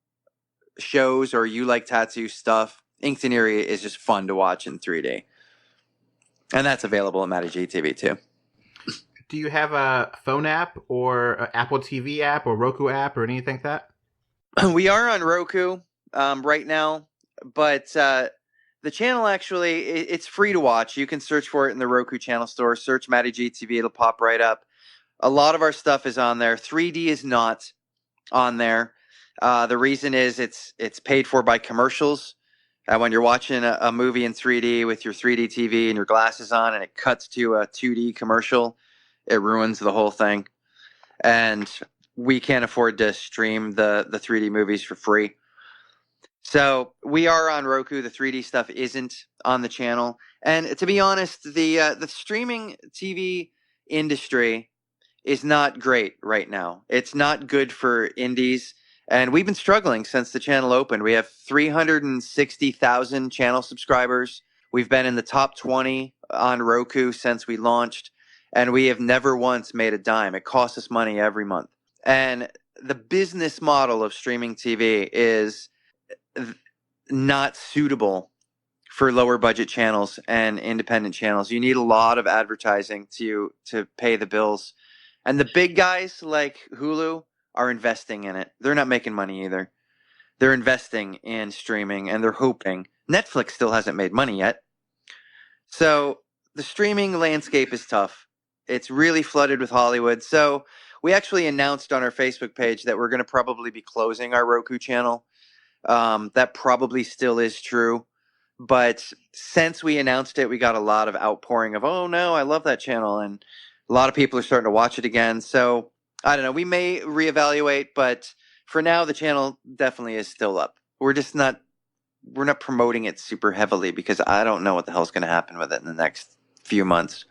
shows or you like tattoo stuff, Inked and Eerie is just fun to watch in 3D. And that's available at MaddyGTV too. Do you have a phone app or an Apple TV app or Roku app or anything like that? We are on Roku right now, but the channel actually, it's free to watch. You can search for it in the Roku channel store. Search MaddyGTV, it'll pop right up. A lot of our stuff is on there. 3D is not on there. The reason is it's paid for by commercials. When you're watching a movie in 3D with your 3D TV and your glasses on and it cuts to a 2D commercial, it ruins the whole thing. And we can't afford to stream the 3D movies for free. So we are on Roku. The 3D stuff isn't on the channel. And to be honest, the streaming TV industry is not great right now. It's not good for indies, and we've been struggling since the channel opened. We have 360,000 channel subscribers. We've been in the top 20 on Roku since we launched, and we have never once made a dime. It costs us money every month. And the business model of streaming TV is not suitable for lower budget channels and independent channels. You need a lot of advertising to pay the bills. And the big guys like Hulu are investing in it. They're not making money either. They're investing in streaming, and they're hoping. Netflix still hasn't made money yet. So the streaming landscape is tough. It's really flooded with Hollywood. So we actually announced on our Facebook page that we're going to probably be closing our Roku channel. That probably still is true. But since we announced it, we got a lot of outpouring of, oh, no, I love that channel. And a lot of people are starting to watch it again. So, I don't know. We may reevaluate, but for now, the channel definitely is still up. We're not promoting it super heavily because I don't know what the hell's going to happen with it in the next few months.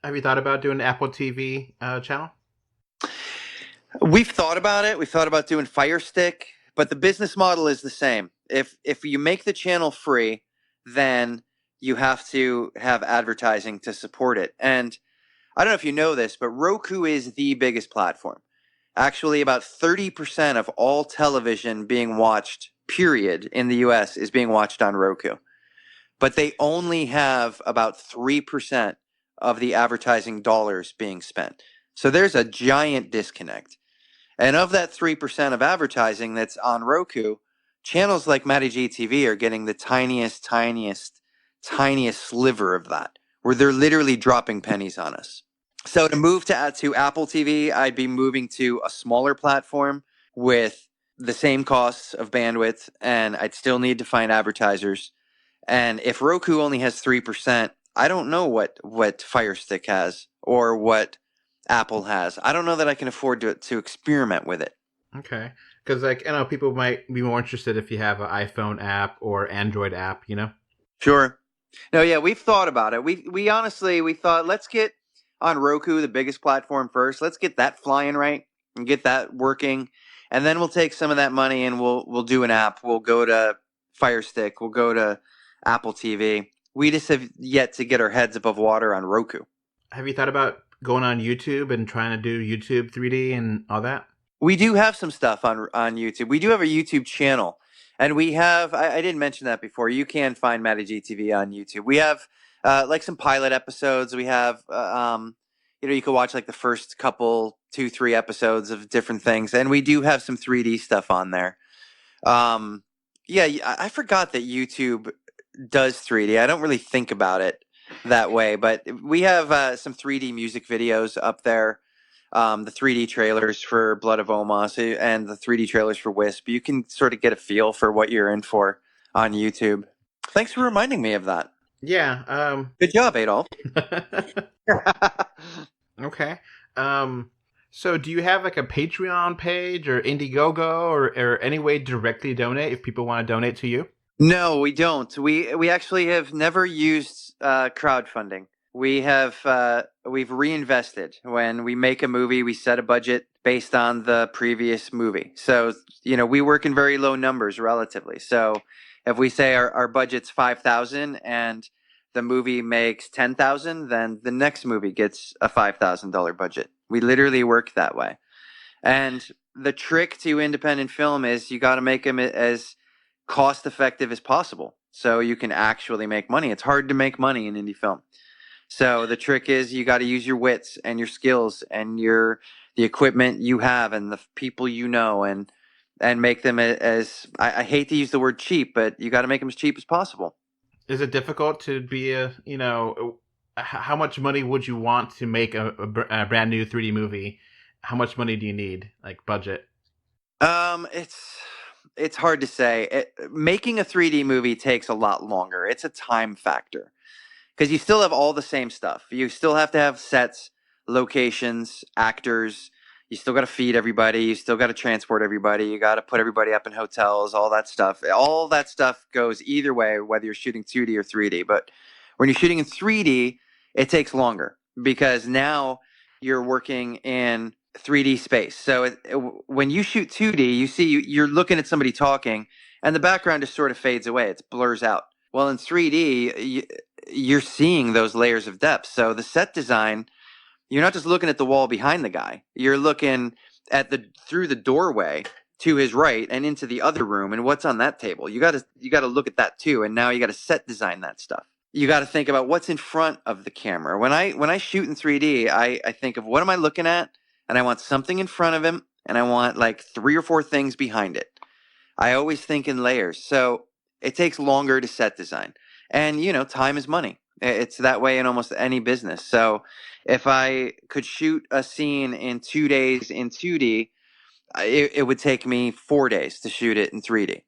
Have you thought about doing an Apple TV channel? We've thought about it. We've thought about doing Fire Stick, but the business model is the same. If you make the channel free, then you have to have advertising to support it. And I don't know if you know this, but Roku is the biggest platform. Actually, about 30% of all television being watched, period, in the US is being watched on Roku. But they only have about 3% of the advertising dollars being spent. So there's a giant disconnect. And of that 3% of advertising that's on Roku, channels like MaddyGTV are getting the tiniest sliver of that, where they're literally dropping pennies on us. So to move to Apple TV, I'd be moving to a smaller platform with the same costs of bandwidth, and I'd still need to find advertisers. And if Roku only has 3%, I don't know what Fire Stick has or what Apple has. I don't know that I can afford to experiment with it. Okay. Because, people might be more interested if you have an iPhone app or Android app, Sure. No, yeah, we've thought about it. We honestly thought, let's get on Roku, the biggest platform first. Let's get that flying right and get that working. And then we'll take some of that money and we'll do an app. We'll go to Fire Stick. We'll go to Apple TV. We just have yet to get our heads above water on Roku. Have you thought about going on YouTube and trying to do YouTube 3D and all that? We do have some stuff on YouTube. We do have a YouTube channel. And we have, I didn't mention that before, you can find MaddyGTV on YouTube. We have some pilot episodes. We have, you can watch like the first couple, 2-3 episodes of different things. And we do have some 3D stuff on there. I forgot that YouTube does 3D. I don't really think about it that way. But we have some 3D music videos up there. the 3D trailers for Blood of Omar and the 3D trailers for Wisp. You can sort of get a feel for what you're in for on YouTube. Thanks for reminding me of that. Yeah. Good job, Adolph. Okay. So do you have like a Patreon page or Indiegogo or any way to directly donate if people want to donate to you? No, we don't. We actually have never used crowdfunding. We've reinvested. When we make a movie, we set a budget based on the previous movie. So, we work in very low numbers relatively. So if we say our budget's 5,000 and the movie makes 10,000, then the next movie gets a $5,000 budget. We literally work that way. And the trick to independent film is you got to make them as cost effective as possible so you can actually make money. It's hard to make money in indie film. So the trick is you got to use your wits and your skills and the equipment you have and the people and make them as I hate to use the word cheap, but you got to make them as cheap as possible. Is it difficult to be how much money would you want to make a brand new 3D movie? How much money do you need, like budget? It's hard to say. Making a 3D movie takes a lot longer. It's a time factor because you still have all the same stuff. You still have to have sets, locations, actors. You still got to feed everybody. You still got to transport everybody. You got to put everybody up in hotels, all that stuff. All that stuff goes either way, whether you're shooting 2D or 3D. But when you're shooting in 3D, it takes longer because now you're working in 3D space. So when you shoot 2D, you're looking at somebody talking and the background just sort of fades away. It blurs out. Well, in 3D, you're seeing those layers of depth. So the set design, you're not just looking at the wall behind the guy. You're looking at through the doorway to his right and into the other room and what's on that table. You got to look at that too. And now you got to set design that stuff. You got to think about what's in front of the camera. When I shoot in 3D, I think of what am I looking at? And I want something in front of him, and I want like 3 or 4 things behind it. I always think in layers. So it takes longer to set design. And, time is money. It's that way in almost any business. So if I could shoot a scene in 2 days in 2D, it would take me 4 days to shoot it in 3D.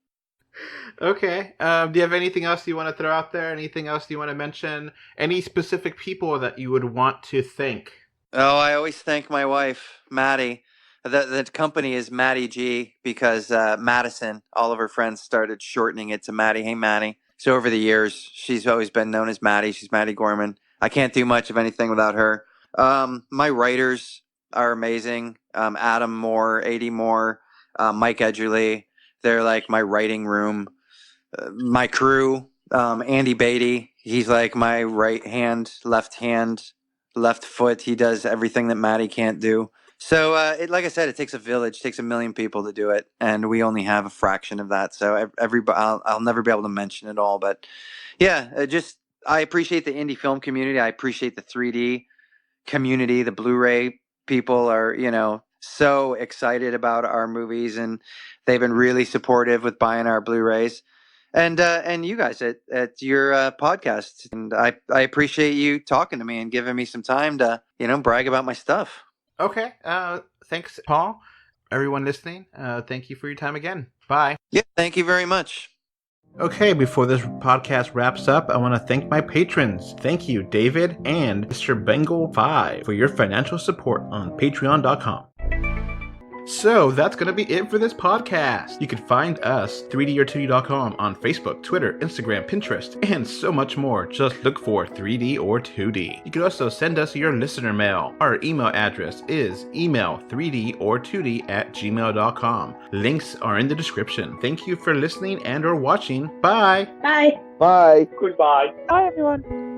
Okay. Do you have anything else you want to throw out there? Anything else you want to mention? Any specific people that you would want to thank? Oh, I always thank my wife, Maddie. The company is MaddyG because Madison, all of her friends started shortening it to Maddie. Hey, Maddie. So over the years, she's always been known as Maddie. She's Maddie Gorman. I can't do much of anything without her. My writers are amazing. Adam Moore, AD Moore, Mike Edgerly. They're like my writing room. My crew, Andy Beatty. He's like my right hand, left foot. He does everything that Maddie can't do. So, like I said, it takes a village. It takes 1 million people to do it, and we only have a fraction of that. So, I'll never be able to mention it all. But yeah, I appreciate the indie film community. I appreciate the 3D community. The Blu-ray people are, so excited about our movies, and they've been really supportive with buying our Blu-rays. And you guys at your podcast, and I appreciate you talking to me and giving me some time to brag about my stuff. Okay. Thanks, Paul. Everyone listening, thank you for your time again. Bye. Yeah, thank you very much. Okay, before this podcast wraps up, I want to thank my patrons. Thank you, David and Mr. Bengal 5, for your financial support on patreon.com. So that's going to be it for this podcast. You can find us, 3dor2d.com, on Facebook, Twitter, Instagram, Pinterest, and so much more. Just look for 3D or 2D. You can also send us your listener mail. Our email address is email3dor2d@gmail.com. Links are in the description. Thank you for listening and or watching. Bye! Bye. Bye. Goodbye. Bye, everyone.